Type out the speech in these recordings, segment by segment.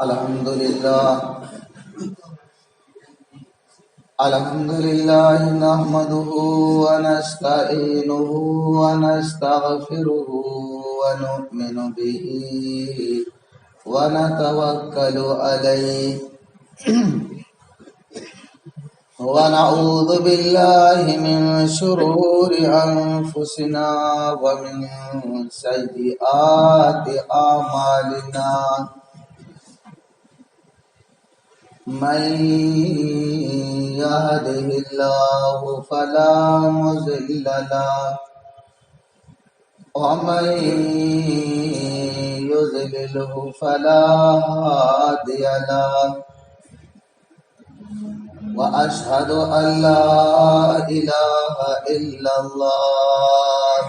الحمد لله نحمده ونستعينه ونستغفره ونؤمن به ونتوكل عليه ونعوذ بالله من شرور أنفسنا ومن سيئات أعمالنا من يهده الله فلا مضل له ومن يضلله فلا هادي له وأشهد أن لا إله إلا الله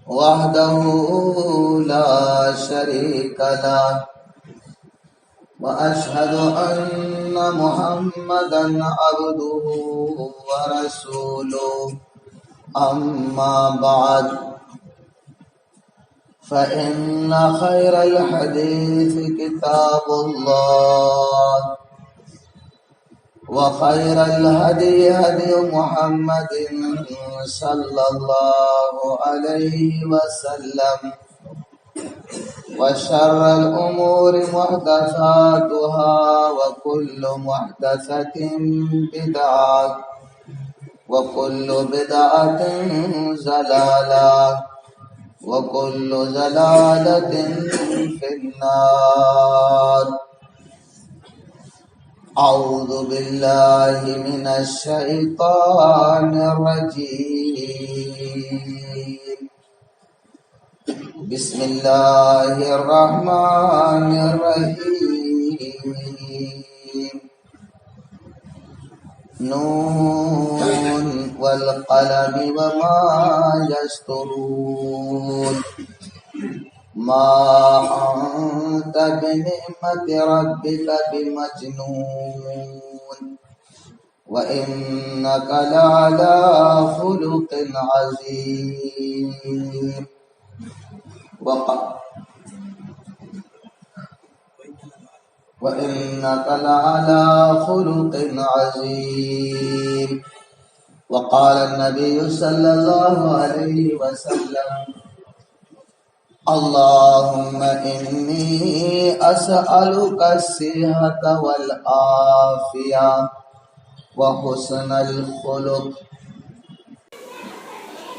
وحده لا شريك له وأشهد أن محمدا عبده ورسوله أما بعد فإن خير الحديث كتاب الله وخير الهدي هدي محمد صلى الله عليه وسلم وشر الأمور محدثاتها وكل محدثة بدعة وكل بدعة ضلالة وكل ضلالة في النار أعوذ بالله من الشيطان الرجيم بسم الله الرحمن الرحيم نون والقلم وما يسطرون ما أنت بنعمة ربك بمجنون وإنك لعلى خلق عظيم وإنك لعلى خلق عظيم وقال النبي صلى الله عليه وسلم اللهم إني أسألك الصحة والعافية وحسن الخلق۔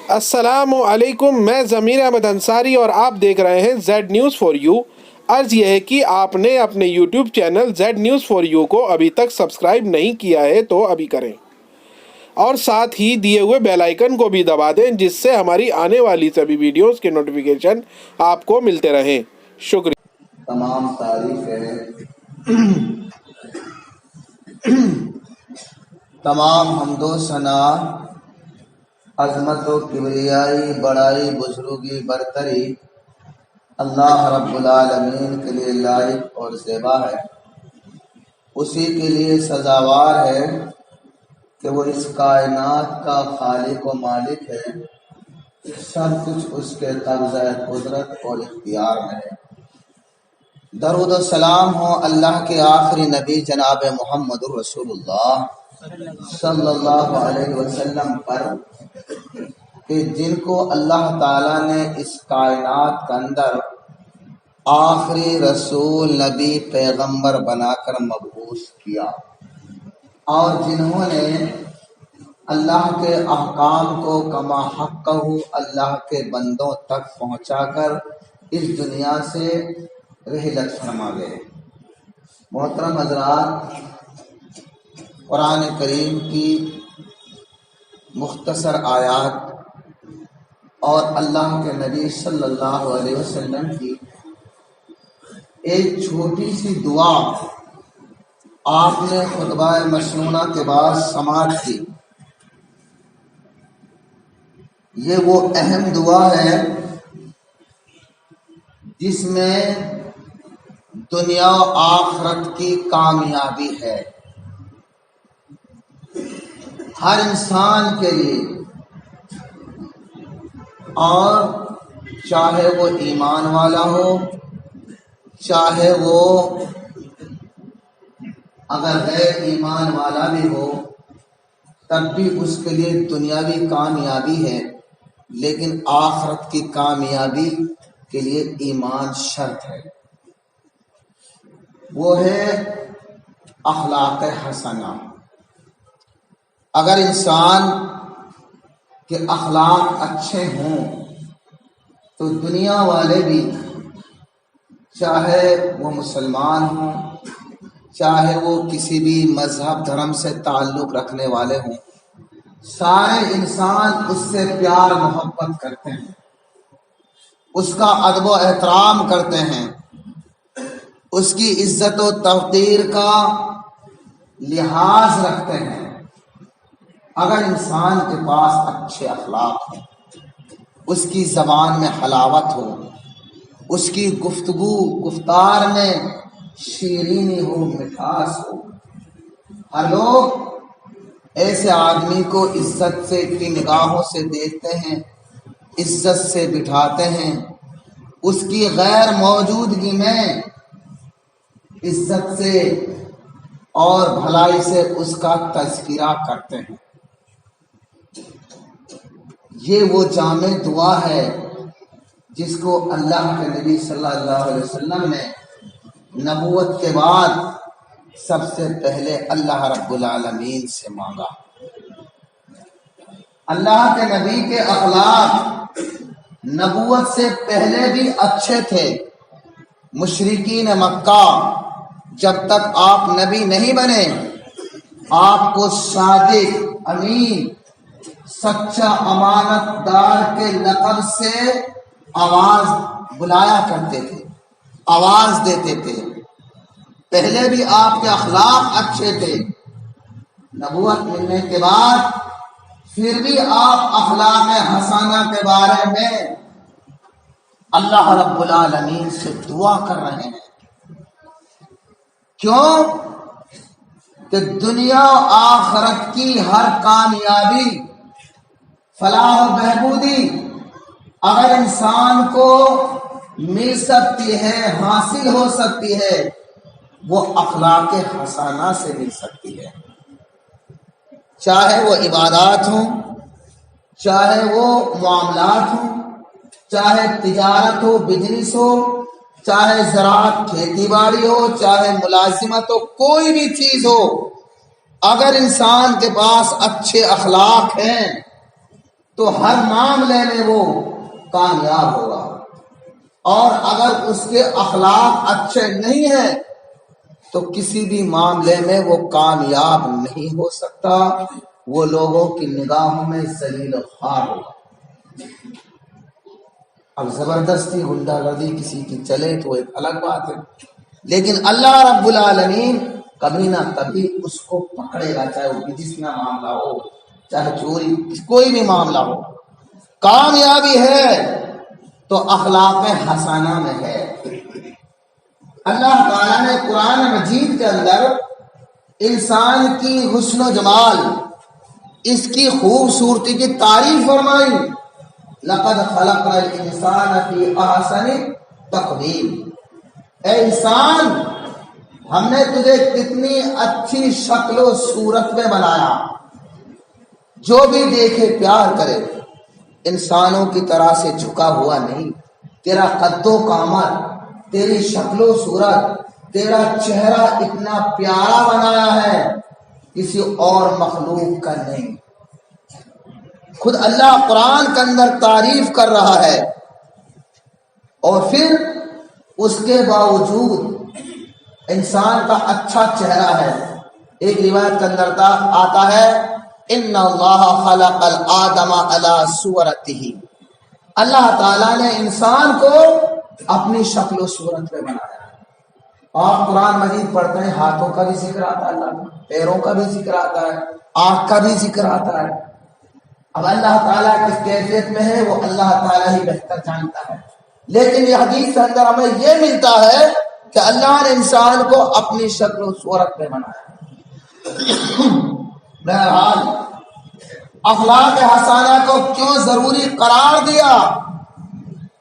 السلام علیکم، میں ضمیر احمد انصاری اور آپ دیکھ رہے ہیں زیڈ نیوز فار یو۔ عرض یہ ہے کہ آپ نے اپنے YouTube channel Z news for you کو ابھی تک سبسکرائب نہیں کیا ہے تو ابھی کریں، اور ساتھ ہی دیے ہوئے بیل آئیکن کو بھی دبا دیں جس سے ہماری آنے والی سبھی ویڈیوز کے نوٹیفیکیشن آپ کو ملتے رہیں۔ شکریہ۔ تمام تعریفیں، تمام حمد و ثنا، عظمت و کبریائی، بڑائی، بزرگی، برتری اللہ رب العالمین کے لیے لائق اور زیبا ہے۔ اسی کے لیے سزاوار ہے کہ وہ اس کائنات کا خالق و مالک ہے، سب کچھ اس کے قبضہ قدرت اور اختیار میں ہے۔ درود و سلام ہو اللہ کے آخری نبی جناب محمد رسول اللہ صلی اللہ علیہ وسلم پر، کہ جن کو اللہ تعالیٰ نے اس کائنات کے اندر آخری رسول، نبی، پیغمبر بنا کر مبعوث کیا، اور جنہوں نے اللہ کے احکام کو کما حقہ اللہ کے بندوں تک پہنچا کر اس دنیا سے رحلت فرما گئے۔ محترم حضرات، قرآن کریم کی مختصر آیات اور اللہ کے نبی صلی اللہ علیہ وسلم کی ایک چھوٹی سی دعا آپ نے خطبہ مسنونہ کے بعد سماعت کی۔ یہ وہ اہم دعا ہے جس میں دنیا و آخرت کی کامیابی ہے ہر انسان کے لیے، اور چاہے وہ ایمان والا ہو چاہے وہ اگر غیر ایمان والا بھی ہو تب بھی اس کے لیے دنیاوی کامیابی ہے، لیکن آخرت کی کامیابی کے لیے ایمان شرط ہے۔ وہ ہے اخلاق حسنہ۔ اگر انسان کے اخلاق اچھے ہوں تو دنیا والے بھی، چاہے وہ مسلمان ہوں، چاہے وہ کسی بھی مذہب دھرم سے تعلق رکھنے والے ہوں، سارے انسان اس سے پیار محبت کرتے ہیں، اس کا ادب و احترام کرتے ہیں، اس کی عزت و توقیر کا لحاظ رکھتے ہیں۔ اگر انسان کے پاس اچھے اخلاق ہوں، اس کی زبان میں حلاوت ہو، اس کی گفتار میں شیرینی ہو، مٹھاس ہو، ہر لوگ ایسے آدمی کو عزت سے کی نگاہوں سے دیکھتے ہیں، عزت سے بٹھاتے ہیں، اس کی غیر موجودگی میں عزت سے اور بھلائی سے اس کا تذکرہ کرتے ہیں۔ یہ وہ جامع دعا ہے جس کو اللہ کے نبی صلی اللہ علیہ وسلم نے نبوت کے بعد سب سے پہلے اللہ رب العالمین سے مانگا۔ اللہ کے نبی کے اخلاق نبوت سے پہلے بھی اچھے تھے۔ مشرکین مکہ جب تک آپ نبی نہیں بنے آپ کو صادق، امین، سچا، امانت دار کے لقب سے آواز بلایا کرتے تھے، آواز دیتے تھے۔ پہلے بھی آپ کے اخلاق اچھے تھے، نبوت ملنے کے بعد پھر بھی آپ اخلاق حسنہ کے بارے میں اللہ رب العالمین سے دعا کر رہے ہیں۔ کیوں؟ کہ دنیا و آخرت کی ہر کامیابی، فلاح و بہبودی اگر انسان کو مل سکتی ہے، حاصل ہو سکتی ہے، وہ اخلاق حسنہ سے مل سکتی ہے۔ چاہے وہ عبادات ہوں، چاہے وہ معاملات ہوں، چاہے تجارت ہو، بزنس ہو، چاہے زراعت، کھیتی باڑی ہو، چاہے ملازمت ہو، کوئی بھی چیز ہو، اگر انسان کے پاس اچھے اخلاق ہیں تو ہر معاملے میں وہ کامیاب ہوگا، اور اگر اس کے اخلاق اچھے نہیں ہیں تو کسی بھی معاملے میں وہ کامیاب نہیں ہو سکتا، وہ لوگوں کی نگاہوں میں ذلیل و خوار ہوگا۔ اب زبردستی غنڈہ گردی کسی کی چلے تو ایک الگ بات ہے، لیکن اللہ رب العالمین کبھی نہ کبھی اس کو پکڑے گا، چاہے وہ بزنس میں معاملہ ہو، چاہے چوری، کوئی بھی معاملہ ہو۔ کامیابی ہے تو اخلاق حسنہ میں ہے۔ اللہ تعالیٰ نے قرآن مجید کے اندر انسان کی حسن و جمال، اس کی خوبصورتی کی تعریف فرمائی۔ لقد خلقنا الانسان فی احسن تقویم، اے انسان ہم نے تجھے کتنی اچھی شکل و صورت میں بنایا، جو بھی دیکھے پیار کرے، انسانوں کی طرح سے جھکا ہوا نہیں، تیرا قد و کامت، تیری شکل و صورت، تیرا چہرہ اتنا پیارا بنایا ہے کسی اور مخلوق کا نہیں۔ خود اللہ قرآن کے اندر تعریف کر رہا ہے، اور پھر اس کے باوجود انسان کا اچھا چہرہ ہے۔ ایک روایت کے اندر آتا ہے ان اللہ خلق الآدم علی صورتہ، اللہ تعالیٰ نے انسان کو اپنی شکل و صورت میں بنایا۔ آپ قرآن مجید پڑھتے ہیں، ہاتھوں کا بھی ذکر آتا ہے، اللہ کا پیروں کا بھی ذکر آتا ہے، آنکھ کا بھی ذکر آتا ہے۔ اب اللہ تعالیٰ کس کیفیت میں ہے وہ اللہ تعالیٰ ہی بہتر جانتا ہے، لیکن یہ حدیث کے اندر ہمیں یہ ملتا ہے کہ اللہ نے انسان کو اپنی شکل و صورت میں بنایا۔ بہرحال اخلاق حسنہ کو کیوں ضروری قرار دیا؟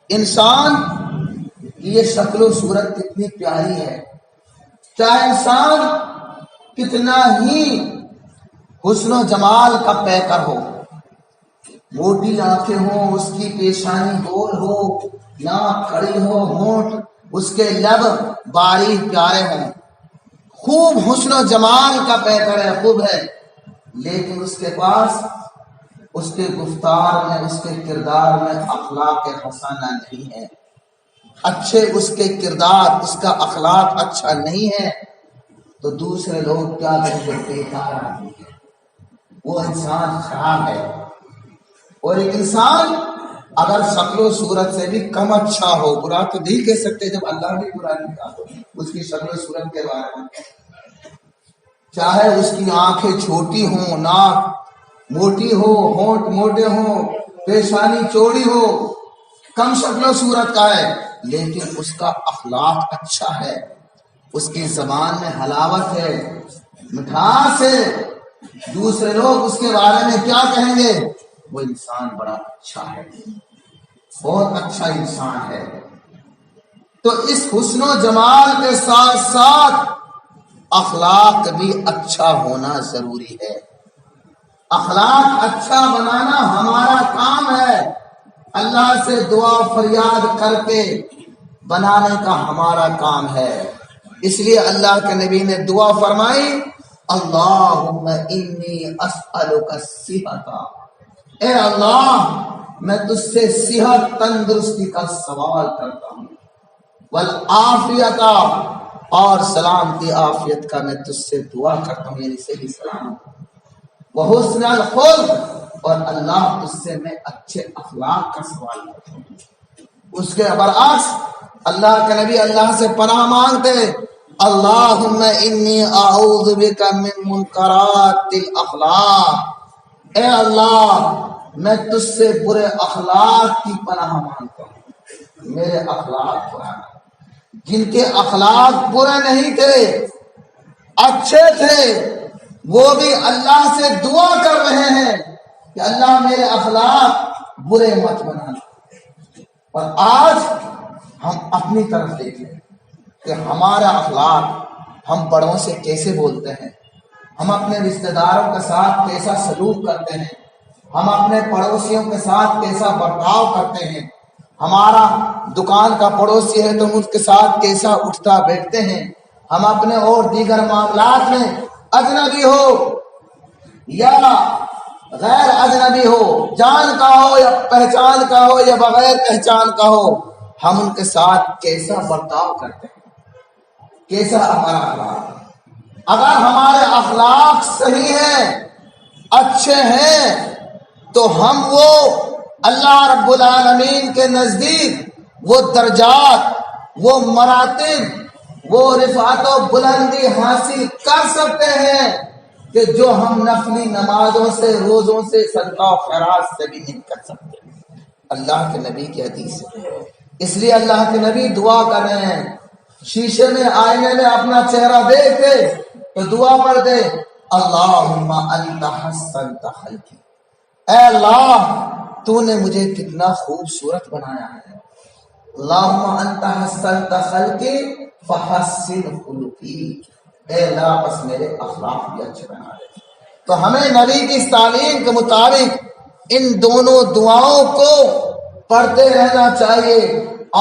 انسان کہ یہ شکل و صورت کتنی پیاری ہے. چاہے انسان کتنا ہی حسن و جمال کا پیکر ہو، موٹی آنکھیں ہوں، اس کی پیشانی گول ہو، ناک کھڑی ہو، ہونٹ اس کے لب باریک پیارے ہوں، خوب حسن و جمال کا پیکر ہے، خوب ہے، لیکن اس کے پاس اس کے گفتار میں، اس کے کردار میں اخلاق حسنہ نہیں ہے، اچھے اس کے کردار، اس کا اخلاق اچھا نہیں ہے، تو دوسرے لوگ کیا کہیں گے؟ بیکار آدمی ہے، وہ انسان خراب ہے. اور ایک انسان اگر شکل و صورت سے بھی کم اچھا ہو، برا تو نہیں کہہ سکتے جب اللہ نے برا نہیں کہا تو اس کی شکل و صورت کے بارے میں، چاہے اس کی آنکھیں چھوٹی ہوں، ناک موٹی ہو، ہونٹ موٹے ہوں، پیشانی چوڑی ہو، کم شکل و صورت کا ہے، لیکن اس کا اخلاق اچھا ہے، اس کی زبان میں حلاوت ہے، مٹھاس ہے، دوسرے لوگ اس کے بارے میں کیا کہیں گے؟ وہ انسان بڑا اچھا ہے، بہت اچھا انسان ہے. تو اس حسن و جمال کے ساتھ ساتھ اخلاق بھی اچھا ہونا ضروری ہے. اخلاق اچھا بنانا ہمارا کام ہے، اللہ سے دعا فریاد کر کے بنانے کا ہمارا کام ہے. اس لیے اللہ کے نبی نے دعا فرمائی، اللہم انی اسألک الصحۃ، اے اللہ میں تجھ سے صحت، تندرستی کا سوال کرتا ہوں، والعافیت، اور سلامتی عافیت کا میں تجھ سے دعا کرتا ہوں، یعنی صحیح سلامت، وحسن الخلق، اور اللہ تجھ سے میں اچھے اخلاق کا سوال کرتا ہوں. اس کے برعکس اللہ کے نبی اللہ سے پناہ مانگتے، اللہم انی اعوذ بک من منکرات الاخلاق، اے اللہ میں تجھ سے برے اخلاق کی پناہ مانگتا ہوں، میرے اخلاق برا. جن کے اخلاق برے نہیں تھے، اچھے تھے، وہ بھی اللہ سے دعا کر رہے ہیں کہ اللہ میرے اخلاق برے مت بنا. اور آج ہم اپنی طرف دیکھیں کہ ہمارا اخلاق، ہم بڑوں سے کیسے بولتے ہیں، ہم اپنے رشتہ داروں کے ساتھ کیسا سلوک کرتے ہیں، ہم اپنے پڑوسیوں کے ساتھ کیسا برتاؤ کرتے ہیں، ہمارا دکان کا پڑوسی ہے تو ہم اس کے ساتھ کیسا اٹھتا بیٹھتے ہیں، ہم اپنے اور دیگر معاملات میں اجنبی ہو یا غیر اجنبی ہو، جان کا ہو یا پہچان کا ہو یا بغیر پہچان کا ہو، ہم ان کے ساتھ کیسا برتاؤ کرتے ہیں، کیسا ہمارا اخلاق. اگر ہمارے اخلاق صحیح ہیں، اچھے ہیں، تو ہم وہ اللہ رب العالمین کے نزدیک وہ درجات، وہ مراتب، وہ رفعت و بلندی حاصل کر سکتے ہیں کہ جو ہم نفلی نمازوں سے، روزوں سے، صدقہ و خیرات سے بھی نہیں کر سکتے. اللہ کے نبی کی حدیث ہے. اس لیے اللہ کے نبی دعا کر رہے ہیں، شیشے میں، آئینے میں اپنا چہرہ دیکھتے تو دعا پڑھتے، اللہم انت حسنت خلقی، اے اللہ تو نے مجھے کتنا خوبصورت بنایا ہے، اللہم انت حسنت خلقی فحسن خلقی، اے اللہ بس میرے اخلاق بھی اچھے بنا دے. تو ہمیں نبی کی اس تعلیم کے مطابق ان دونوں دعاؤں کو پڑھتے رہنا چاہیے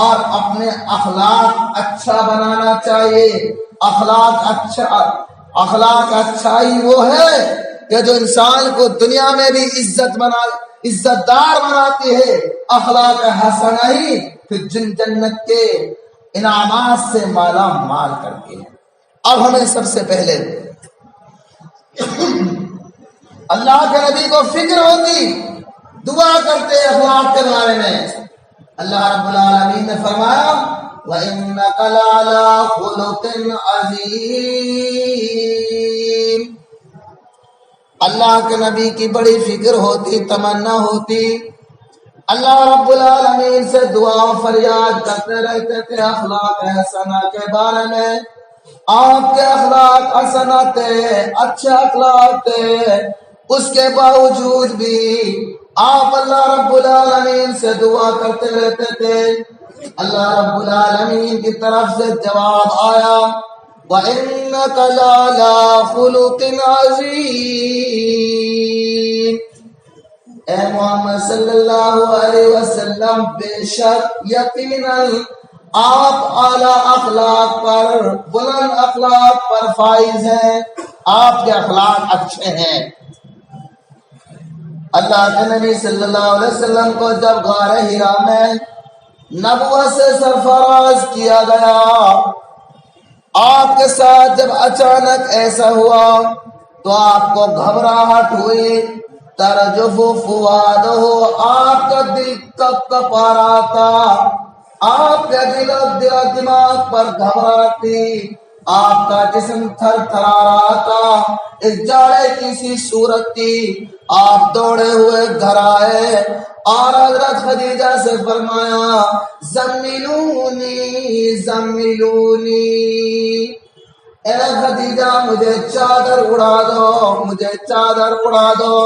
اور اپنے اخلاق اچھا بنانا چاہیے. اخلاق اچھائی وہ ہے کہ جو انسان کو دنیا میں بھی عزت دار بناتی ہے، اخلاق حسنہ ہی پھر جنت کے انعامات سے مالا مال کرتی ہے. اب ہمیں سب سے پہلے اللہ کے نبی کو فکر ہوتی، دعا کرتے اخلاق کے بارے میں. اللہ رب العالمین نے فرمایا وَإِنَّكَ لَعَلَىٰ خُلُقٍ عَظِيمٍ. اللہ کے نبی کی بڑی فکر ہوتی، تمنا ہوتی، اللہ رب العالمین سے دعا فریاد کرتے رہتے تھے اخلاق حسنہ کے بارے میں. آپ کے اخلاق حسنہ تھے، اچھے اخلاق تھے، اس کے باوجود بھی آپ اللہ رب العالمین سے دعا کرتے رہتے تھے اللہ رب العالمین کی طرف سے جواب آیا وَإِنَّكَ لَعَلَىٰ خُلُقٍ عَظِيمٍ، اے محمد صلی اللہ علیہ وسلم بے شک یقیناً آپ اعلیٰ اخلاق پر، بلند اخلاق پر فائز ہیں، آپ کے اخلاق اچھے ہیں۔ اللہ کے نبی صلی اللہ علیہ وسلم کو جب غار حرا میں نبوت سے سرفراز کیا گیا، آپ کے ساتھ جب اچانک ایسا ہوا تو آپ کو گھبراہٹ ہوئی، ترجف فؤادہ، آپ کا دل کپ کپ آ رہا تھا، آپ کے دل و دماغ پر گھبراہٹ تھی، آپ کا جسم تھر تھرا رہا تھا، اس جاڑے کی سی صورت تھی۔ آپ دوڑے ہوئے گھر آئے اور حضرت خدیجہ سے فرمایا زملونی زملونی، اے خدیجہ مجھے چادر اڑا دو، مجھے چادر اڑا دو۔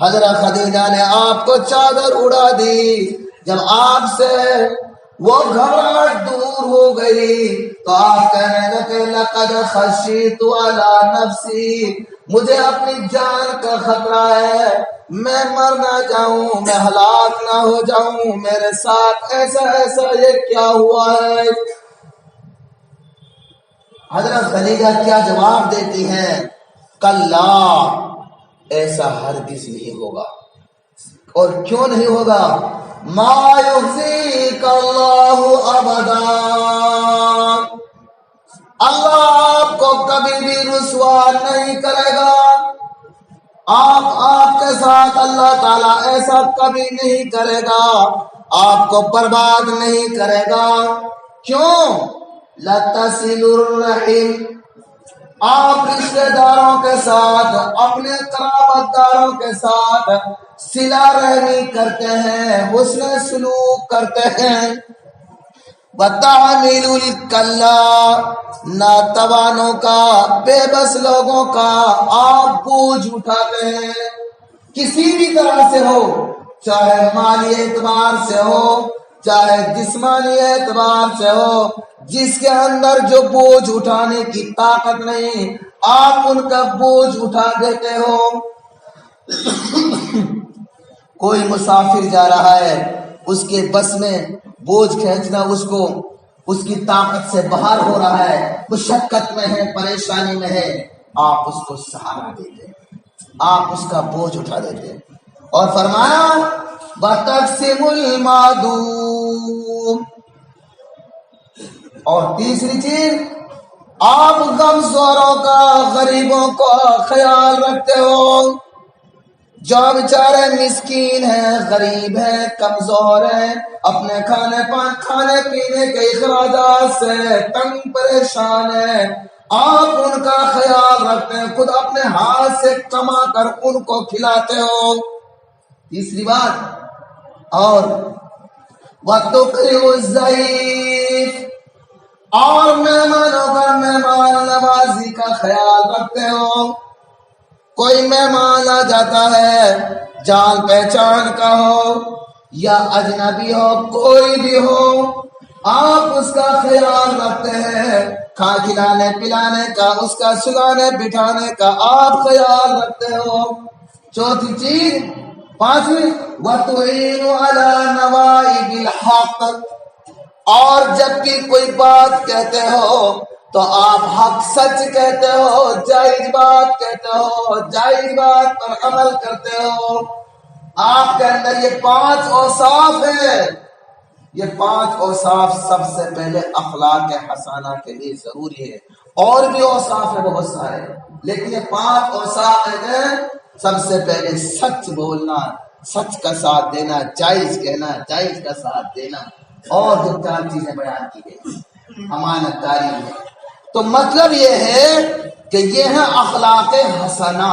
حضرت خدیجہ نے آپ کو چادر اڑا دی۔ جب آپ سے وہ گھبراہٹ دور ہو گئی تو آپ کہنے لگے لقد خشیت علی نفسی، مجھے اپنی جان کا خطرہ ہے، میں مر نہ جاؤں، میں ہلاک نہ ہو جاؤں، میرے ساتھ ایسا ایسا یہ کیا ہوا ہے۔ حضرت خدیجہ کیا جواب دیتی ہیں؟ کلا، ایسا ہرگز نہیں ہوگا۔ اور کیوں نہیں ہوگا؟ ما یخزیک اللہ ابدا، اللہ آپ کو کبھی بھی رسوا نہیں کرے گا، آپ کے ساتھ اللہ تعالیٰ ایسا کبھی نہیں کرے گا، آپ کو برباد نہیں کرے گا۔ کیوں؟ لتصل الرحم، آپ رشتہ داروں کے ساتھ، اپنے قرابت داروں کے ساتھ صلہ رحمی کرتے ہیں، حسن سلوک کرتے ہیں۔ وتحمل الکلا، ناتوانوں کا، بے بس لوگوں کا آپ بوجھ اٹھاتے ہیں، کسی بھی طرح سے ہو، چاہے مالی اعتبار سے ہو، چاہے جسمانی اعتبار سے ہو، جس کے اندر جو بوجھ اٹھانے کی طاقت نہیں، آپ ان کا بوجھ اٹھا دیتے ہو۔ کوئی مسافر جا رہا ہے، اس کے بس میں بوجھ کھینچنا اس کی طاقت سے باہر ہو رہا ہے، مشقت میں ہے، پریشانی میں ہے، آپ اس کو سہارا دیتے ہیں، آپ اس کا بوجھ اٹھا دیتے ہیں۔ اور فرمایا وَتَقْسِمُ الْمَعْدُومَ، اور تیسری چیز آپ غمخواروں کا، غریبوں کا خیال رکھتے ہو، جو بیچارے مسکین ہیں، غریب ہیں، کمزور ہیں، اپنے کھانے پینے کے اخراجات سے تنگ پریشان ہیں، آپ ان کا خیال رکھتے ہیں، خود اپنے ہاتھ سے کما کر ان کو کھلاتے ہو۔ تیسری بات، اور وَتُقْرِئُ الضَّيْفَ، اور مہمانوں کا مہمان نوازی کا خیال رکھتے ہو۔ کوئی مہمان آ جاتا ہے، جان پہچان کا ہو یا اجنبی ہو، کوئی بھی ہو، آپ اس کا خیال رکھتے ہیں، کھلانے پلانے کا، اس کا سلانے بٹھانے کا آپ خیال رکھتے ہو۔ چوتھی چیز، پانچویں، وَتُعِينُ عَلَى نَوَائِبِ الْحَقِّ، اور جب بھی کوئی بات کہتے ہو تو آپ حق سچ کہتے ہو، جائز بات کہتے ہو، جائز بات پر عمل کرتے ہو۔ آپ کے اندر یہ 5 اوصاف ہیں، یہ 5 اوصاف سب سے پہلے اخلاق حسنہ کے لیے ضروری ہے، اور بھی اوصاف ہیں بہت سارے، لیکن یہ 5 اوصاف ہیں۔ سب سے پہلے سچ بولنا، سچ کا ساتھ دینا، جائز کہنا، جائز کا ساتھ دینا، اور جو 4 چیزیں بیان کی گئی، امانت داری ہے۔ تو مطلب یہ ہے کہ یہ ہے اخلاق حسنہ،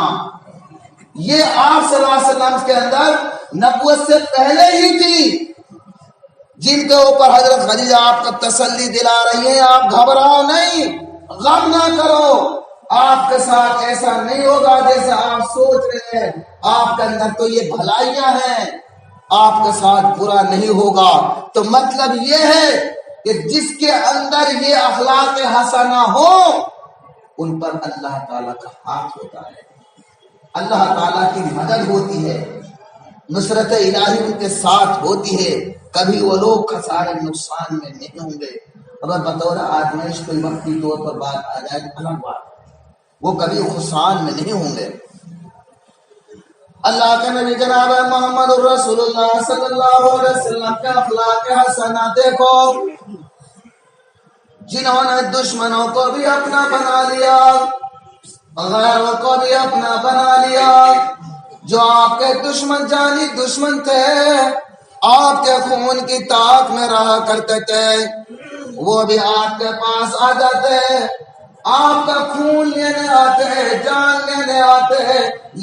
یہ آپ صلی اللہ علیہ وسلم کے اندر نبوت سے پہلے ہی تھی، جن کے اوپر حضرت خدیجہ آپ کو تسلی دلا رہی ہیں، آپ گھبراؤ نہیں، غم نہ کرو، آپ کے ساتھ ایسا نہیں ہوگا جیسا آپ سوچ رہے ہیں، آپ کے اندر تو یہ بھلائیاں ہیں، آپ کے ساتھ برا نہیں ہوگا۔ تو مطلب یہ ہے کہ جس کے اندر یہ اخلاق حسنہ ہو ان پر اللہ تعالیٰ کا ہاتھ ہوتا ہے، اللہ تعالیٰ کی مدد ہوتی ہے، نصرت الہی ان کے ساتھ ہوتی ہے، کبھی وہ لوگ خسارے نقصان میں نہیں ہوں گے۔ اگر بطور آزمائش کوئی وقتی طور پر بات آ جائے تو الگ بات، وہ کبھی خسران میں نہیں ہوں گے۔ اللہ کے نبی جناب محمد رسول اللہ صلی اللہ علیہ وسلم کے اخلاق حسنہ دیکھو، جنہوں نے دشمنوں کو بھی اپنا بنا لیا، غیروں کو بھی اپنا بنا لیا، جو آپ کے دشمن جانی دشمن تھے، آپ کے خون کی طاق میں رہا کرتے تھے، وہ بھی آپ کے پاس آ جاتے، آپ کا خون لینے آتے، جان لینے آتے،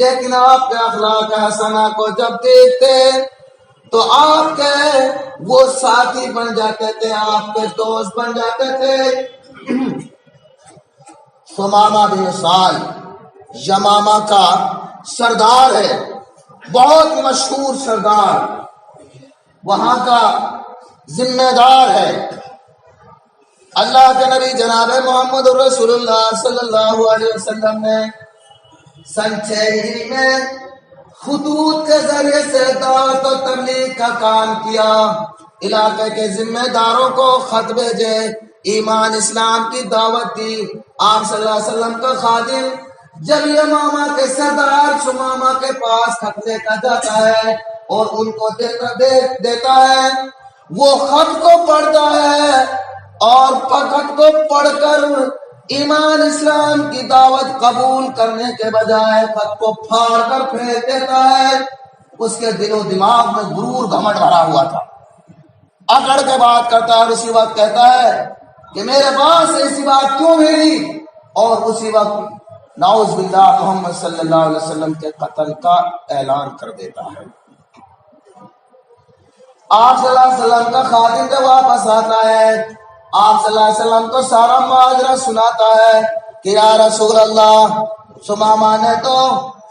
لیکن آپ کے اخلاق حسنہ کو جب دیکھتے تو آپ کے وہ ساتھی بن جاتے تھے، آپ کے دوست بن جاتے تھے۔ ثمامہ بن سال یمامہ کا سردار ہے، بہت مشہور سردار، وہاں کا ذمہ دار ہے۔ اللہ کے نبی جناب محمد رسول اللہ صلی اللہ علیہ وسلم نے سن 6 ہجری میں خطوط کے ذریعے سے دعوت و تبلیغ کا کام کیا، علاقے کے ذمہ داروں کو خط بھیجے، ایمان اسلام کی دعوت دی۔ آپ صلی اللہ علیہ وسلم کا خادم جب یمامہ کے سردار ثمامہ کے پاس خط لے کر جاتا ہے اور ان کو دیتا ہے، وہ خط کو پڑھتا ہے اور خط کو پڑھ کر ایمان اسلام کی دعوت قبول کرنے کے بجائے خط کو پھاڑ کر پھینک دیتا ہے۔ اس کے دل و دماغ میں غرور گھمنڈ بھرا ہوا تھا، اکڑ کے بات کرتا ہے اور اسی وقت کہتا ہے کہ میرے پاس ایسی بات کیوں بھیجی، اور اسی وقت نعوذ باللہ محمد صلی اللہ علیہ وسلم کے قتل کا اعلان کر دیتا ہے۔ آپ صلی اللہ علیہ وسلم کا خادم جب واپس آتا ہے، آپ صلی اللہ علیہ وسلم کو سارا ماجرا سناتا ہے کہ یا رسول اللہ، ثمامہ نے تو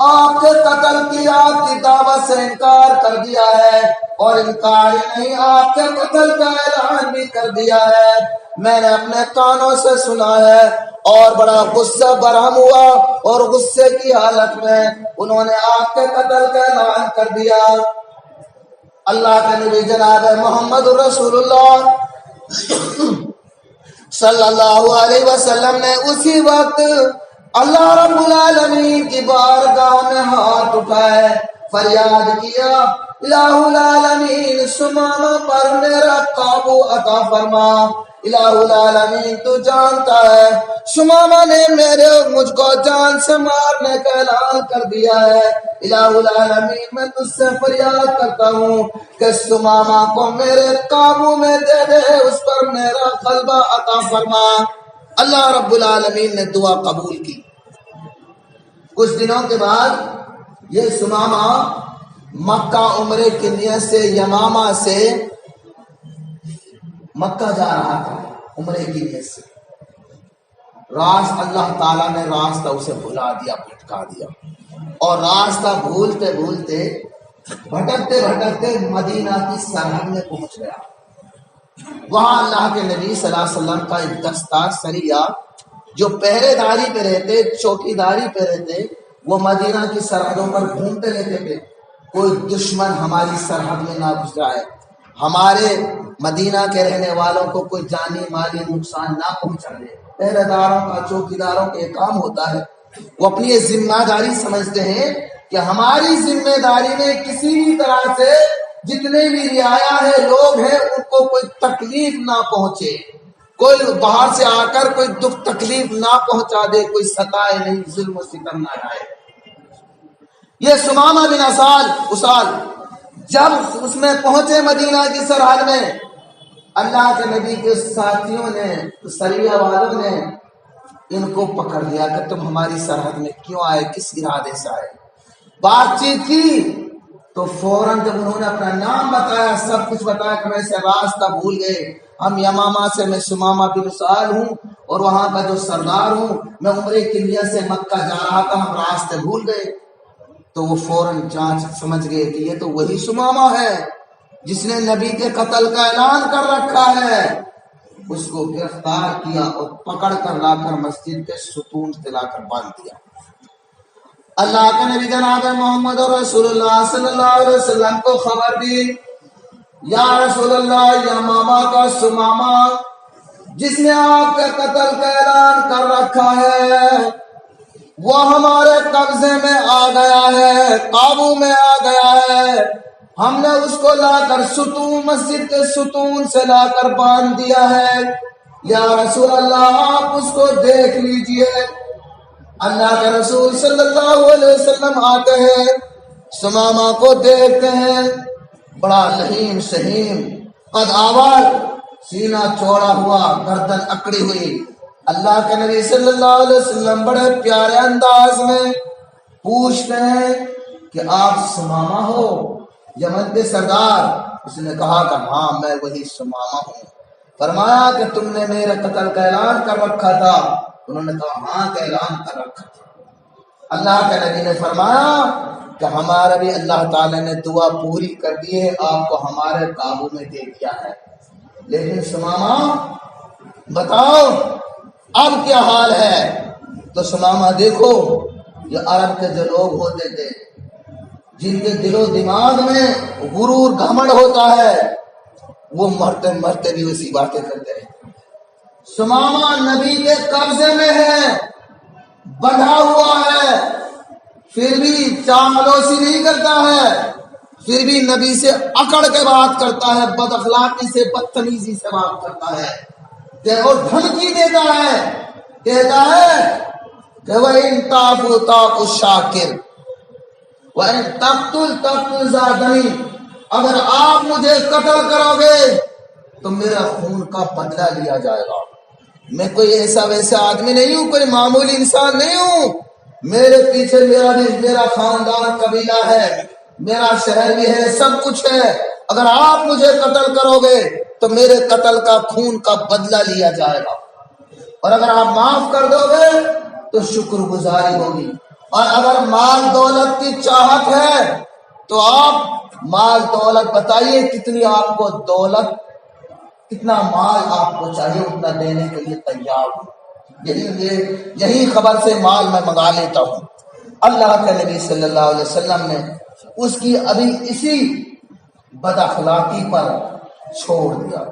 آپ کے قتل کی آپ کی دعوت سے انکار کر دیا ہے، اور انکار ہی نہیں آپ کے قتل کا اعلان بھی کر دیا ہے، میں نے اپنے کانوں سے سنا ہے، اور بڑا غصہ برہم ہوا، اور غصے کی حالت میں انہوں نے آپ کے قتل کا اعلان کر دیا۔ اللہ کے نبی جناب محمد رسول اللہ صلی اللہ علیہ وسلم نے اسی وقت اللہ رب العالمین کی بارگاہ میں ہاتھ اٹھائے، فریاد کیا، الہ العالمین ثمامہ پر میرا قابو عطا فرما، الہ العالمین تو جانتا ہے ثمامہ نے مجھ کو جان سے مارنے کا اعلان کر دیا ہے، الہ العالمین میں تجھ سے فریاد کرتا ہوں کہ ثمامہ کو میرے قابو میں دے دے، اس پر میرا غلبہ عطا فرما۔ اللہ رب العالمین نے دعا قبول کی۔ کچھ دنوں کے بعد یہ ثمامہ مکہ عمرے کی نیت سے یمامہ سے مکہ جا رہا تھا، عمرے کی نیت سے۔ اللہ تعالیٰ نے راستہ اسے بھلا دیا، بھٹکا دیا، اور راستہ بھولتے بھولتے بھٹکتے بھٹکتے مدینہ کی سرحد میں پہنچ گیا۔ وہاں اللہ کے نبی صلی اللہ علیہ وسلم کا ایک دستہ سریہ جو پہرے داری پہ رہتے، چوکی داری پہ رہتے، وہ مدینہ کی سرحدوں پر گھومتے رہتے تھے، کوئی دشمن ہماری سرحد میں نہ گھس جائے، ہمارے مدینہ کے رہنے والوں کو کوئی جانی مالی نقصان نہ پہنچا دے۔ پہرے داروں کا، چوکی داروں کا یہ کام ہوتا ہے، وہ اپنی یہ ذمہ داری سمجھتے ہیں کہ ہماری ذمہ داری میں کسی بھی طرح سے جتنے بھی رعایا ہے، لوگ ہیں، ان کو کوئی تکلیف نہ پہنچے، کوئی باہر سے آ کر کوئی دکھ تکلیف نہ پہنچا دے، کوئی ستائے نہیں، ظلم و ستم نہ آئے۔ یہ ثمامہ بن اسال جب اس میں پہنچے مدینہ کی سرحد میں، اللہ کے نبی کے ساتھیوں نے، سریہ والوں نے ان کو پکڑ لیا کہ تم ہماری سرحد میں کیوں آئے، کس ارادے سے آئے۔ بات چیت کی تو فوراً جب انہوں نے اپنا نام بتایا، سب کچھ بتایا کہ میں سے راستہ بھول گئے، ہم یمامہ سے، میں ثمامہ بن اسال ہوں اور وہاں کا جو سردار ہوں، میں عمرے کی نیت سے مکہ جا رہا تھا، ہم راستے بھول گئے۔ تو وہ فوراً جانچ سمجھ گئے کہ یہ تو وہی سمامہ ہے جس نے نبی کے قتل کا اعلان کر رکھا ہے۔ اس کو گرفتار کیا اور پکڑ کر لا کر مسجد کے ستون سے لا کر باندھ دیا۔ اللہ کے نبی جناب محمد رسول اللہ صلی اللہ علیہ وسلم کو خبر دی، یا رسول اللہ، یا ماما کا سمامہ جس نے آپ کے قتل کا اعلان کر رکھا ہے وہ ہمارے قبضے میں آ گیا ہے، قابو میں آ گیا ہے۔ ہم نے اس کو لا کر ستون، مسجد کے ستون سے لا کر باندھ دیا ہے۔ یا رسول اللہ، آپ اس کو دیکھ لیجئے۔ اللہ کے رسول صلی اللہ علیہ وسلم آتے ہیں، سمامہ کو دیکھتے ہیں، بڑا لحیم شہیم، قد آور، سینہ چوڑا ہوا، گردن اکڑی ہوئی۔ اللہ کے نبی صلی اللہ علیہ وسلم بڑے پیارے انداز میں پوچھتے ہیں کہ آپ سمامہ ہو، یمن کے سردار؟ اس نے کہا کہ ہاں میں وہی سمامہ ہوں۔ فرمایا کہ تم نے میرے قتل کا اعلان کر رکھا تھا؟ انہوں نے کہا ہاں کہ اعلان کر رکھا تھا۔ اللہ کے نبی نے فرمایا کہ ہمارا بھی اللہ تعالی نے دعا پوری کر دی ہے، آپ کو ہمارے قابو میں دے دیا ہے۔ لیکن سمامہ بتاؤ اب کیا حال ہے؟ تو سمامہ دیکھو، یہ عرب کے جو لوگ ہوتے تھے جن کے دل و دماغ میں غرور گھمنڈ ہوتا ہے، وہ مرتے مرتے بھی اسی باتیں کرتے ہیں۔ سمامہ نبی کے قبضے میں ہے، بندھا ہوا ہے، پھر بھی چالوسی نہیں کرتا ہے، پھر بھی نبی سے اکڑ کے بات کرتا ہے، بد اخلاقی سے، بدتمیزی سے بات کرتا ہے، اور دھمکی دیتا ہے، کہتا ہے کہ وَإِن تَعْفُوا تَعْفُوا الشَّاكِرُ وَإِن تَقْتُلْ تَقْتُلْ ذَا، اگر آپ مجھے قتل کرو گے تو میرا خون کا بدلہ لیا جائے گا۔ میں کوئی ایسا ویسا آدمی نہیں ہوں، کوئی معمولی انسان نہیں ہوں، میرے پیچھے میرا خاندان قبیلہ ہے، میرا شہر بھی ہے، سب کچھ ہے۔ اگر آپ مجھے قتل کرو گے تو میرے قتل کا خون کا بدلہ لیا جائے گا، اور اگر آپ معاف کر دو گے تو شکر گزاری ہوگی، اور اگر مال دولت کی چاہت ہے تو آپ مال دولت بتائیے کتنی آپ کو دولت، کتنا مال آپ کو چاہیے، اتنا دینے کے لیے تیار ہوں۔ یہی خبر سے مال میں منگا لیتا ہوں۔ اللہ کے نبی صلی اللہ علیہ وسلم نے اس کی ابھی اسی بد اخلاقی پر چھوڑ دیا۔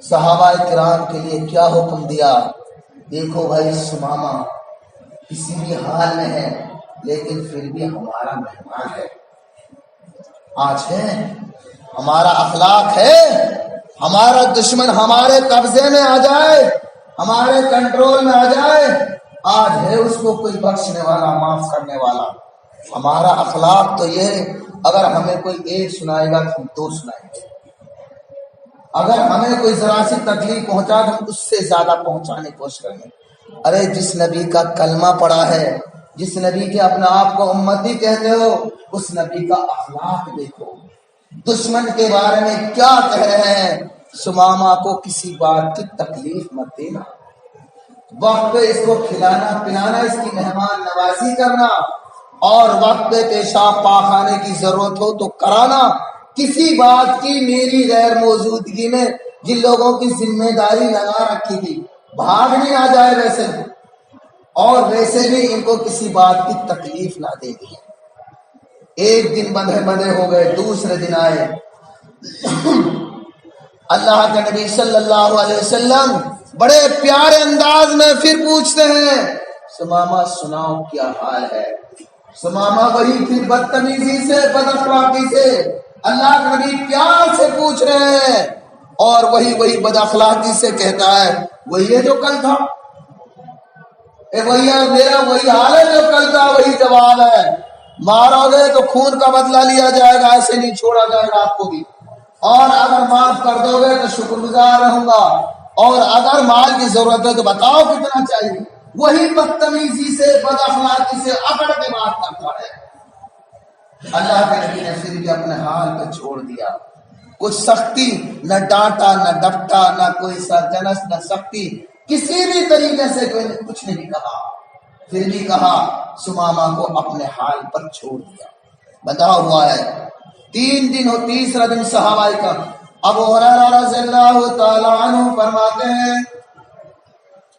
صحابہ کرام کے لیے کیا حکم دیا؟ دیکھو بھائی، سمامہ کسی بھی حال میں ہے لیکن پھر بھی ہمارا مہمان ہے، آج ہے، ہمارا اخلاق ہے، ہمارا دشمن ہمارے قبضے میں آ جائے، ہمارے کنٹرول میں آ جائے، آج ہے اس کو کوئی بخشنے والا، معاف کرنے والا۔ ہمارا اخلاق تو یہ ہے، اگر ہمیں کوئی ایک سنائے گا تو ہم دو سنائیں گے، اگر ہمیں کوئی ذرا سی تکلیف پہنچا تو ہم اس سے زیادہ پہنچانے کی کوشش کریں گے۔ ارے جس نبی کا کلمہ پڑا ہے، جس نبی کے اپنے آپ کو امتی کہتے ہو، اس نبی کا اخلاق دیکھو، دشمن کے بارے میں کیا کہہ رہے ہیں؟ سمامہ کو کسی بات کی تکلیف مت دینا، وقت پہ اس کو کھلانا پلانا، اس کی مہمان نوازی کرنا، اور وقت پہ پیشاب پاخانے کی ضرورت ہو تو کرانا۔ کسی بات کی میری غیر موجودگی میں جن لوگوں کی ذمہ داری لگا رکھی تھی بھاگ نہیں آ جائے ویسے، اور ویسے بھی ان کو کسی بات کی تکلیف نہ دے دی۔ ایک دن بندھے ہو گئے، دوسرے دن آئے، اللہ کے نبی صلی اللہ علیہ وسلم بڑے پیارے انداز میں پھر پوچھتے ہیں، سمامہ سناؤ کیا حال ہے؟ سمامہ وہی پھر بدتمیزی سے، بد اخلاقی سے اللہ کے نبی پیار سے پوچھ رہے ہیں، اور وہی بد اخلاقی سے کہتا ہے، وہی ہے جو کل تھا، وہی ہے میرا، وہی حال ہے جو کل تھا، وہی جواب ہے، مارو گے تو خون کا بدلہ لیا جائے گا، ایسے نہیں چھوڑا جائے گا آپ کو بھی، اور اگر معاف کر دو گے تو شکر گزار رہوں گا، اور اگر مال کی ضرورت ہے تو بتاؤ کتنا چاہیے۔ وہی بدتمیزی سے، بد اخلاقی سے اکڑ کے بات کرتا ہے۔ اللہ کے نبی نے پھر بھی اپنے حال پہ چھوڑ دیا، کچھ سختی نہ، ڈانٹا نہ ڈپٹا، نہ کوئی سرجنس نہ سختی، کسی بھی طریقے سے کوئی کچھ نہیں کہا، پھر بھی کہا سمامہ کو اپنے حال پر چھوڑ دیا۔ بندہ ہوا ہے 3 دن اور تیسرا دن صحابہ کا ابو ہریرہ رضی اللہ تعالی عنہ فرماتے ہیں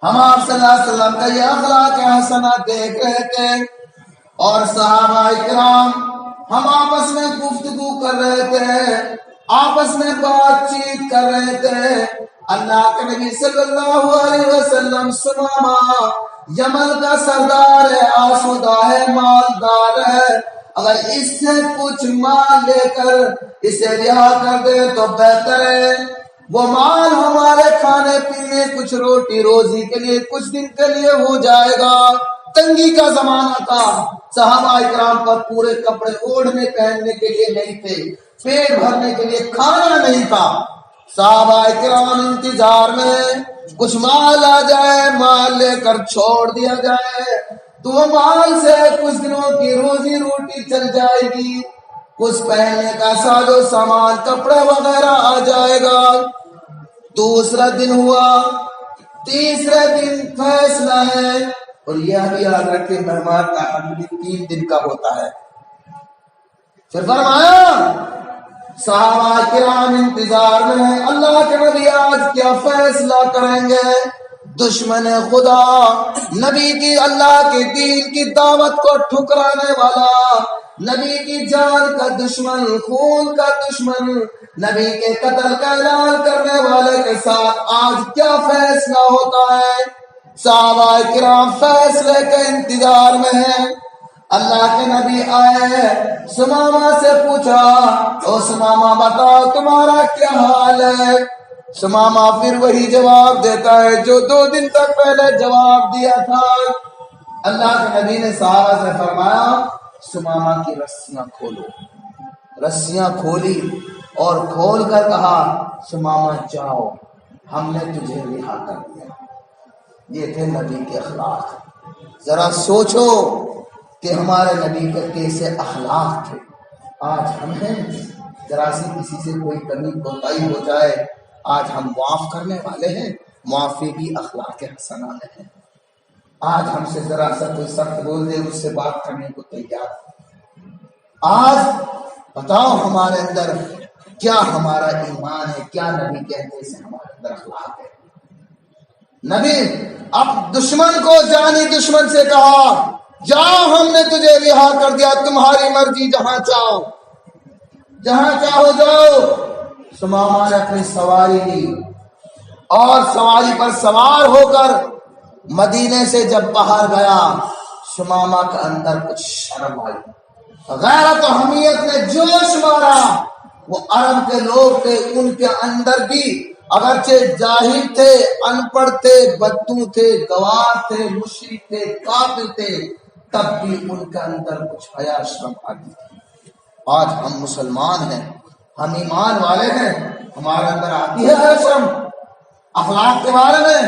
ہم آپ صلی اللہ علیہ وسلم کا یہ اخلاق حسنہ دیکھ رہے تھے اور صحابہ کرام ہم آپس میں گفتگو کر رہے تھے، آپس میں بات چیت کر رہے تھے۔ اللہ کے نبی صلی اللہ علیہ وسلم سمامہ جمل کا سردار ہے، آسودہ ہے، مالدار ہے، اگر اس سے کچھ مال لے کر اسے رہا کر دے تو بہتر ہے۔ وہ مال ہمارے کھانے پینے، کچھ روٹی روزی کے لیے، کچھ دن کے لیے ہو جائے گا۔ تنگی کا زمانہ تھا، صحابہ کرام پر پورے کپڑے اوڑھنے پہننے کے لیے نہیں تھے، پیٹ بھرنے کے لیے کھانا نہیں تھا۔ صحابہ کرام انتظار میں کچھ مال آ جائے، مال لے کر چھوڑ دیا جائے تو وہ مال سے کچھ دنوں کی روزی روٹی چل جائے گی، کچھ پہننے کا ساز و سامان کپڑا وغیرہ آ جائے گا۔ دوسرا دن ہوا، تیسرے دن فیصلہ ہے، اور یہ بھی یاد رکھے مہمان کا حق بھی 3 دن کا ہوتا ہے۔ پھر فرمایا صحابہ کرام انتظار میں ہیں، اللہ کے نبی آج کیا فیصلہ کریں گے؟ دشمن خدا، نبی کی اللہ کے دین کی دعوت کو ٹھکرانے والا، نبی کی جان کا دشمن، خون کا دشمن، نبی کے قتل کا اعلان کرنے والے کے ساتھ آج کیا فیصلہ ہوتا ہے؟ صحابہ کرام فیصلے کے انتظار میں ہیں۔ اللہ کے نبی آئے، سمامہ سے پوچھا، او سمامہ بتاؤ تمہارا کیا حال ہے؟ سمامہ پھر وہی جواب دیتا ہے جو 2 دن تک پہلے جواب دیا تھا۔ اللہ کے نبی نے صحابہ سے فرمایا سمامہ کی رسیاں کھولو۔ رسیاں کھولی اور کھول کر کہا سمامہ جاؤ، ہم نے تجھے رہا کر دیا۔ یہ تھے نبی کے اخلاق۔ ذرا سوچو کہ ہمارے نبی کے کیسے اخلاق تھے۔ آج ہم ہیں، ذرا سی کسی سے کوئی کمی کوتاہی ہو جائے، آج ہم معاف کرنے والے ہیں، معافی بھی اخلاق حسنہ میں ہے۔ آج ہم سے ذرا سا کوئی سخت بول دے، اس سے بات کرنے کو تیار۔ آج بتاؤ ہمارے اندر کیا ہمارا ایمان ہے، کیا نبی کہتے سے ہمارے اندر اخلاق ہے۔ نبی اب دشمن کو جانی دشمن سے کہا جاؤ ہم نے تجھے رہا کر دیا، تمہاری مرضی، جہاں چاہو جاؤ۔ سمامہ نے اپنی سواری لی اور سواری پر سوار ہو کر مدینے سے جب باہر گیا، سمامہ کے اندر کچھ شرم آئی، غیرت و حمیت نے جوش مارا۔ وہ عرب کے لوگ تھے، ان کے اندر بھی اگرچہ جاہل تھے، ان پڑھ تھے، بدو تھے، گوار تھے، مشرک تھے، کافر تھے، تب بھی ان کے اندر کچھ حیا شرم آتی تھی۔ آج ہم مسلمان ہیں، ہم ایمان والے ہیں، ہمارے اندر آتی ہے حیا شرم؟ اخلاق کے بارے میں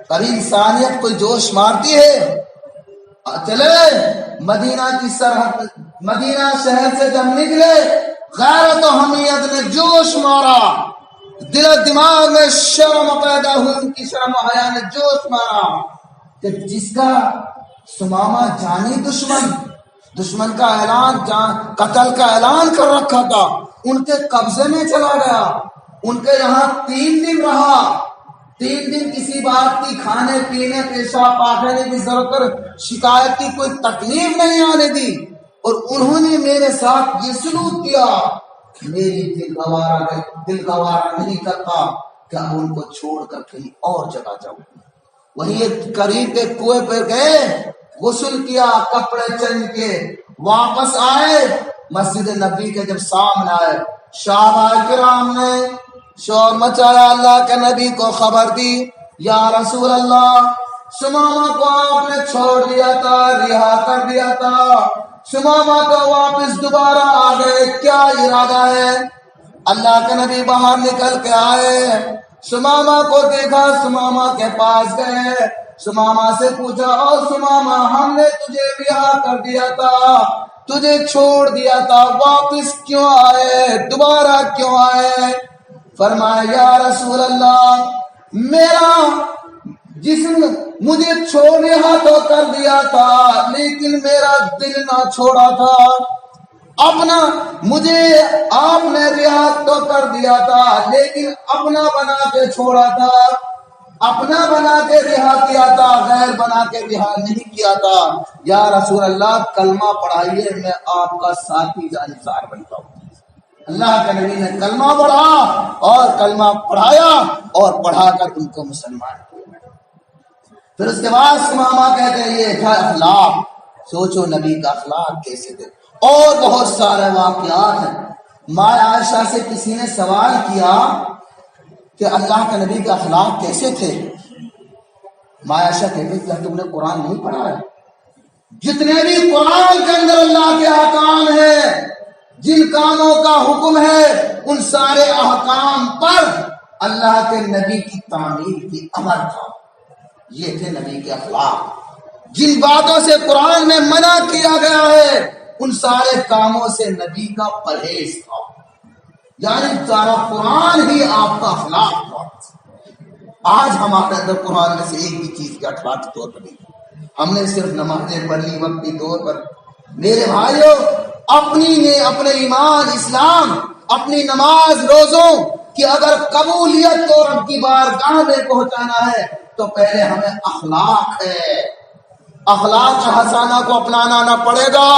کبھی انسانیت کوئی جوش مارتی ہے؟ چلے مدینہ کی سرحد، مدینہ شہر سے جب نکلے، غیرت و حمیت نے جوش مارا، دل و دماغ میں شرم پیدا ہوئی، ان کی شرم و حیا نے جوش مارا کہ جس کا سمامہ جانی دشمن کا اعلان، قتل کا اعلان کر رکھا تھا، ان کے قبضے میں چلا گیا، ان کے یہاں 3 دن رہا، 3 دن کسی بات کی، کھانے پینے پیشاب پاخانے کی ضرورت، شکایت کی کوئی تکلیف نہیں آنے دی، اور انہوں نے میرے ساتھ یہ سلوک کیا، میری دل گوارا نہیں کرتا کہ ان کو چھوڑ کر کہیں اور جگہ جاؤں۔ وہیں قریب کے کنویں پہ گئے، غسل کیا، کپڑے چینج کے واپس آئے، مسجد نبی کے جب سامنے آئے، صحابہ کرام نے شور مچایا، اللہ کے نبی کو خبر دی، یا رسول اللہ سمامہ کو آپ نے چھوڑ دیا تھا، رہا کر دیا تھا، سمامہ کو واپس دوبارہ آ گئے، کیا ارادہ ہے؟ اللہ کے نبی باہر نکل کے آئے، سمامہ کو دیکھا، سمامہ کے پاس گئے، سمامہ سے پوچھا اور سمامہ ہم نے تجھے رہا کر دیا تھا، تجھے چھوڑ دیا تھا، واپس کیوں آئے، دوبارہ کیوں آئے؟ فرمایا یا رسول اللہ میرا جسم مجھے چھوڑنے تو کر دیا تھا، لیکن میرا دل نہ چھوڑا تھا۔ اپنا مجھے آپ نے رہا تو کر دیا تھا، لیکن اپنا بنا کے چھوڑا تھا، اپنا بنا کے رہا کیا تھا، غیر بنا کے رہا نہیں کیا تھا۔ یا رسول اللہ کلمہ پڑھائیے، میں آپ کا ساتھی جانسار بنتا ہوں۔ اللہ کے نبی نے کلمہ پڑھا اور کلمہ پڑھایا اور پڑھا کر ان کو مسلمان کیا۔ پھر اس کے بعد سماما کہتے ہیں یہ تھا اخلاق، سوچو نبی کا اخلاق کیسے تھے۔ اور بہت سارے واقعات ہیں۔ ماں عائشہ سے کسی نے سوال کیا کہ اللہ کے نبی کا اخلاق کیسے تھے؟ ماں عائشہ کہتے کیا تم نے قرآن نہیں پڑھا ہے؟ جتنے بھی قرآن کے اندر اللہ کے احکام ہیں، جن کاموں کا حکم ہے، ان سارے احکام پر اللہ کے نبی کی تعمیل کی عمل تھا۔ یہ تھے نبی کے اخلاق۔ جن باتوں سے قرآن میں منع کیا گیا ہے، ان سارے کاموں سے نبی کا پرہیز تھا۔ یعنی سارا قرآن ہی آپ کا اخلاق تھا۔ آج ہمارے اندر قرآن میں سے ایک بھی چیز کے اخلاق کے طور پر نہیں، ہم نے صرف نمازیں پڑھ لی وقتی طور پر۔ میرے بھائیوں، اپنے ایمان اسلام، اپنی نماز روزوں کی اگر قبولیت کو رب کی بارگاہ میں پہنچانا ہے تو پہلے ہمیں اخلاق ہے، اخلاق حسانہ کو اپنانا نہ پڑے گا۔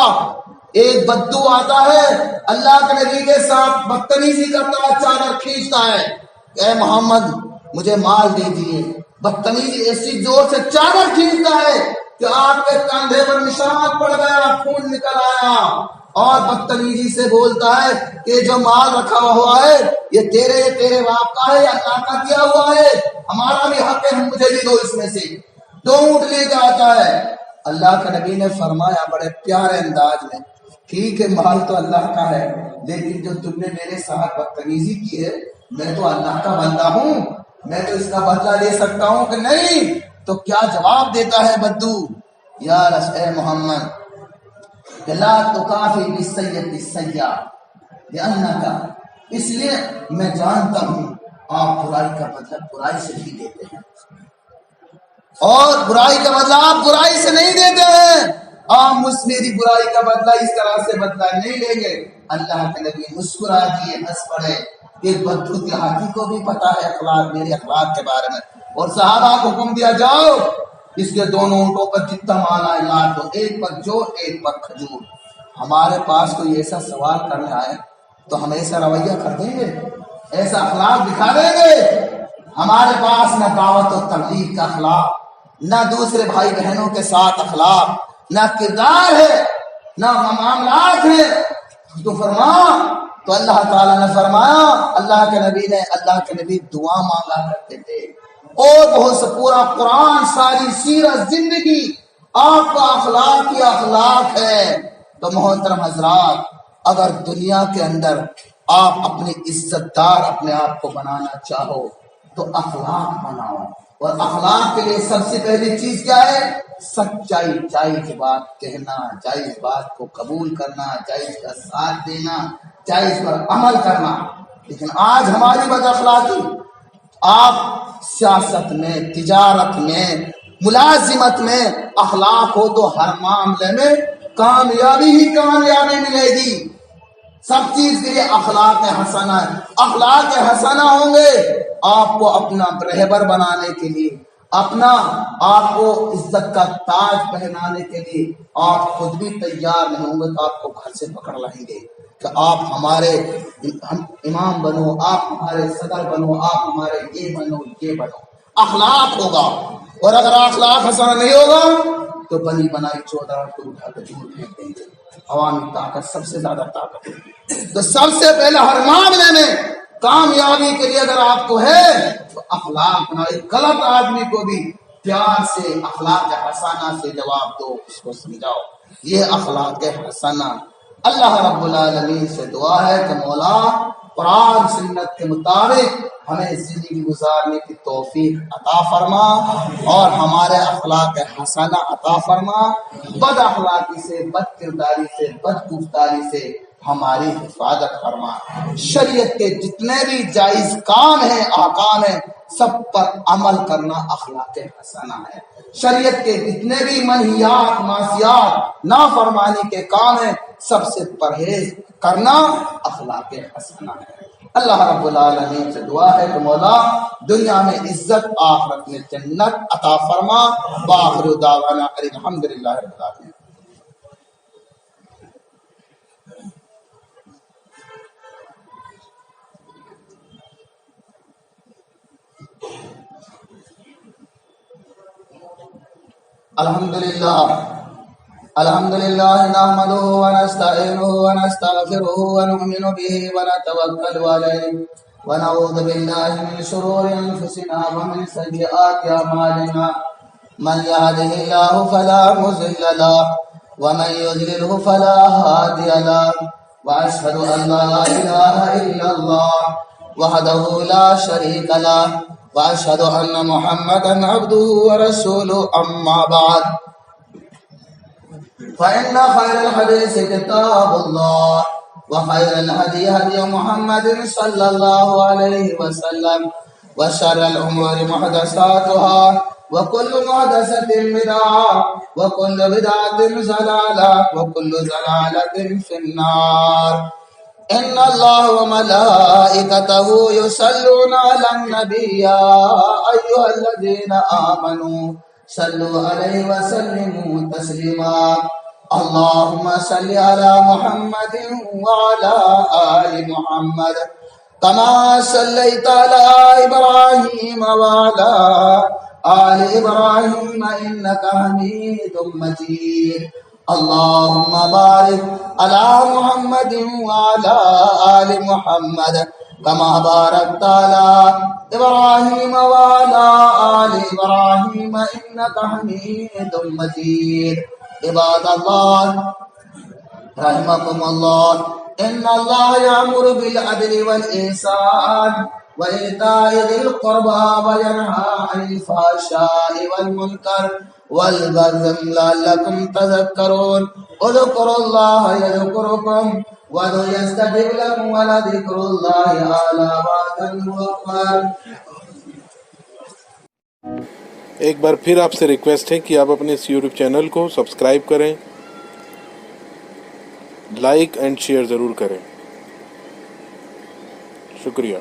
ایک بدو آتا ہے، اللہ کے نبی کے ساتھ بدتمیزی کرتا ہے، چادر کھینچتا ہے، اے محمد مجھے مال دیجیے۔ بدتمیزی ایسی زور سے چادر کھینچتا ہے کہ آپ کے کندھے پر نشان پڑ گیا، خون نکل آیا، اور بدتمیزی سے بولتا ہے کہ جو مال رکھا ہوا ہے یہ تیرے باپ کا ہے یا اللہ کا دیا ہوا ہے، ہمارا بھی حق ہے، مجھے بھی دو اس میں سے۔ ڈونٹ لے جاتا ہے۔ اللہ کا نبی نے فرمایا بڑے پیارے انداز میں، ٹھیک ہے مال تو اللہ کا ہے، لیکن جو تم نے میرے ساتھ بدتمیزی کی ہے، میں تو اللہ کا بندہ ہوں، میں تو اس کا بدلہ لے سکتا ہوں کہ نہیں؟ تو کیا جواب دیتا ہے بدو؟ یا رسول محمد لا تکافی بالسیئۃ السیئۃ لأنک، اس لیے میں جانتا ہوں آپ برائی کا بدلہ برائی سے ہی دیتے ہیں، اور برائی کا بدلہ آپ برائی سے نہیں دیتے ہیں۔ آپ مجھ میری برائی کا بدلہ اس طرح سے بدلہ نہیں لیں گے۔ اللہ کے نبی مسکرا دیے، ہنس پڑے۔ ایک بدو دیہاتی کو بھی پتا ہے اخلاق، میرے اخلاق کے بارے میں، اور صحابہ کو حکم دیا جاؤ اس کے دونوں اونٹوں پر جتنا مال آئے لا دو، ایک پر جو ایک پر کھجور۔ ہمارے پاس کوئی ایسا سوال کرنے آئے تو ہم ایسا رویہ کر دیں گے، ایسا اخلاق دکھا دیں گے؟ ہمارے پاس نہ دعوت و تبلیغ کا اخلاق، نہ دوسرے بھائی بہنوں کے ساتھ اخلاق، نہ کردار ہے، نہ معاملات ہیں۔ تو فرما تو اللہ تعالیٰ نے فرمایا، اللہ کے نبی دعا مانگا کرتے تھے، اور بہت سے پورا قرآن، ساری سیرت، زندگی آپ کا اخلاق ہی اخلاق ہے۔ تو محترم حضرات، اگر دنیا کے اندر آپ اپنی عزت دار اپنے آپ کو بنانا چاہو تو اخلاق بناؤ، اور اخلاق کے لیے سب سے پہلی چیز کیا ہے؟ سچائی، جائز بات کہنا، جائز بات کو قبول کرنا، جائز کا ساتھ دینا، جائز پر عمل کرنا۔ لیکن آج ہماری بد اخلاقی، آپ سیاست میں، تجارت میں، ملازمت میں اخلاق ہو تو ہر معاملے میں کامیابی ہی کامیابی ملے گی۔ سب چیز کے لیے اخلاق حسنہ ہے۔ اخلاق حسنہ ہوں گے آپ کو اپنا رہبر بنانے کے لیے، اپنا آپ کو عزت کا تاج پہنانے کے لیے آپ خود بھی تیار نہیں ہوں گے تو آپ کو گھر سے پکڑ لائیں گے کہ آپ ہمارے امام بنو، آپ ہمارے صدر بنو، آپ ہمارے یہ بنو یہ بنو۔ اخلاق ہوگا، اور اگر اخلاق حسنہ نہیں ہوگا تو بنی بنائی 14 کو اٹھا کے دور پھینک دیں گے۔ عوامی طاقت سب سے زیادہ طاقت ہے، تو سب سے پہلے ہر معاملے میں کامیابی کے لیے اگر آپ کو ہے تو اخلاق بنائے۔ غلط آدمی کو بھی پیار سے اخلاق حسنہ سے جواب دو، اس کو سمجھاؤ، یہ اخلاق حسنہ۔ اللہ رب العالمین سے دعا ہے کہ مولا قرآن سنت کے مطابق ہمیں زندگی گزارنے کی توفیق عطا فرما، اور ہمارے اخلاق حسنہ عطا فرما۔ بد اخلاقی سے، بد کرداری سے، بد گفتاری سے ہماری حفاظت فرما۔ شریعت کے جتنے بھی جائز کام ہیں، احکام ہیں، سب پر عمل کرنا اخلاق حسنہ ہے۔ شریعت کے جتنے بھی منہیات، معصیات، نافرمانی کے کام ہیں، سب سے پرہیز کرنا اخلاق حسنہ ہے۔ اللہ رب العالمین سے دعا ہے کہ مولا دنیا میں عزت، آخرت میں جنت عطا فرما۔ وآخر دعوانا الحمدللہ رب العالمین۔ الحمد لله نحمده ونستعينه ونستغفره ونؤمن به ونتوكل عليه ونعوذ بالله من شرور أنفسنا ومن سيئات أعمالنا من يهده الله فلا مضل له ومن يضلله فلا هادي له وأشهد أن لا إله إلا الله وحده لا شريك له وأشهد أن محمدا عبده ورسوله أما بعد فإن خير الحديث كتاب الله وخير الهدي هدي محمد صلى الله عليه وسلم وشر الأمور محدثاتها وكل محدثة بدعة وكل بدعة ضلالة وكل ضلالة في النار إن الله وملائكته يصلون على النبي يا أيها الذين آمنوا صلوا عليه وسلموا تسليما اللهم صل على محمد وعلى آل محمد كما صليت على إبراهيم وعلى آل إبراهيم إنك حميد مجيد اللهم بارك على محمد وعلى آل محمد كما باركت على إبراهيم وعلى آل إبراهيم إنك حميد مجيد عباد الله رحمكم الله إن الله يأمر بالعدل والإحسان وإيتاء ذي القربى وينهى عن الفحشاء والمنكر والبغي لعلكم تذكرون اذكروا الله يذكركم وادعوه يستجب لكم ولذكر الله أعلى وأكبر۔ ایک بار پھر آپ سے ریکویسٹ ہے کہ آپ اپنے اس یوٹیوب چینل کو سبسکرائب کریں، لائک اینڈ شیئر ضرور کریں۔ شکریہ۔